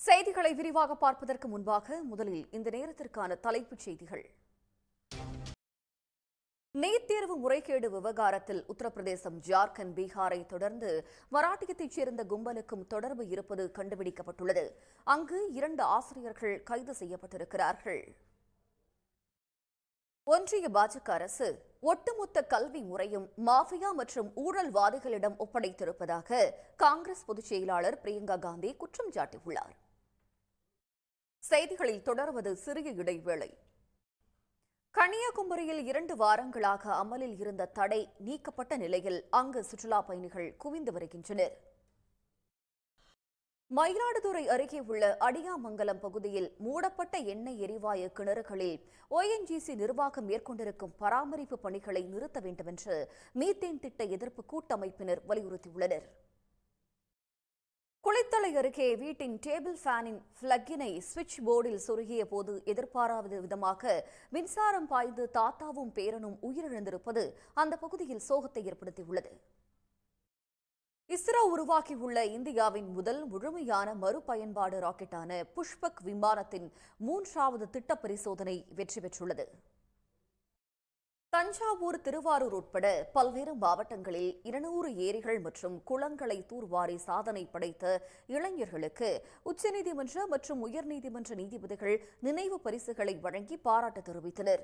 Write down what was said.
செய்திகளை விரிவாக பார்ப்பதற்கு முன்பாக முதலில் இந்த நேரத்திற்கான தலைப்புச் செய்திகள். நீட் தேர்வு முறைகேடு விவகாரத்தில் உத்தரப்பிரதேசம், ஜார்க்கண்ட், பீகாரை தொடர்ந்து மராட்டியத்தைச் சேர்ந்த கும்பலுக்கும் தொடர்பு இருப்பது கண்டுபிடிக்கப்பட்டுள்ளது. அங்கு 2 ஆசிரியர்கள் கைது செய்யப்பட்டிருக்கிறார்கள். ஒன்றிய பாஜக அரசு ஒட்டுமொத்த கல்வி முறையும் மாஃபியா மற்றும் ஊழல்வாதிகளிடம் ஒப்படைத்திருப்பதாக காங்கிரஸ் பொதுச் செயலாளர் பிரியங்கா காந்தி குற்றம் சாட்டியுள்ளார். செய்திகளில் தொடர்வது சிறிய இடைவேளை. கன்னியாகுமரியில் 2 வாரங்களாக அமலில் இருந்த தடை நீக்கப்பட்ட நிலையில் அங்கு சுற்றுலா பயணிகள் குவிந்து வருகின்றனர். மயிலாடுதுறை அருகே உள்ள அடியாமங்கலம் பகுதியில் மூடப்பட்ட எண்ணெய் எரிவாயு கிணறுகளில் ONGC நிர்வாகம் மேற்கொண்டிருக்கும் பராமரிப்பு பணிகளை நிறுத்த வேண்டும் என்று மீத்தேன் திட்ட எதிர்ப்பு கூட்டமைப்பினர் வலியுறுத்தியுள்ளனர். குளித்தலை அருகே வீட்டின் டேபிள் ஃபேனின் பிளக்கினை சுவிட்ச் போர்டில் சொருகிய போது எதிர்பாராத விதமாக மின்சாரம் பாய்ந்து தாத்தாவும் பேரனும் உயிரிழந்திருப்பது அந்த பகுதியில் சோகத்தை ஏற்படுத்தியுள்ளது. இஸ்ரோ உருவாக்கியுள்ள இந்தியாவின் முதல் முழுமையான மறுபயன்பாடு ராக்கெட்டான புஷ்பக் விமானத்தின் 3வது திட்ட பரிசோதனை வெற்றி பெற்றுள்ளது. தஞ்சாவூர், திருவாரூர் உட்பட பல்வேறு மாவட்டங்களில் 200 ஏரிகள் மற்றும் குளங்களை தூர்வாரி சாதனை படைத்த இளைஞர்களுக்கு உச்சநீதிமன்ற மற்றும் உயர்நீதிமன்ற நீதிபதிகள் நினைவு பரிசுகளை வழங்கி பாராட்டு தெரிவித்தனர்.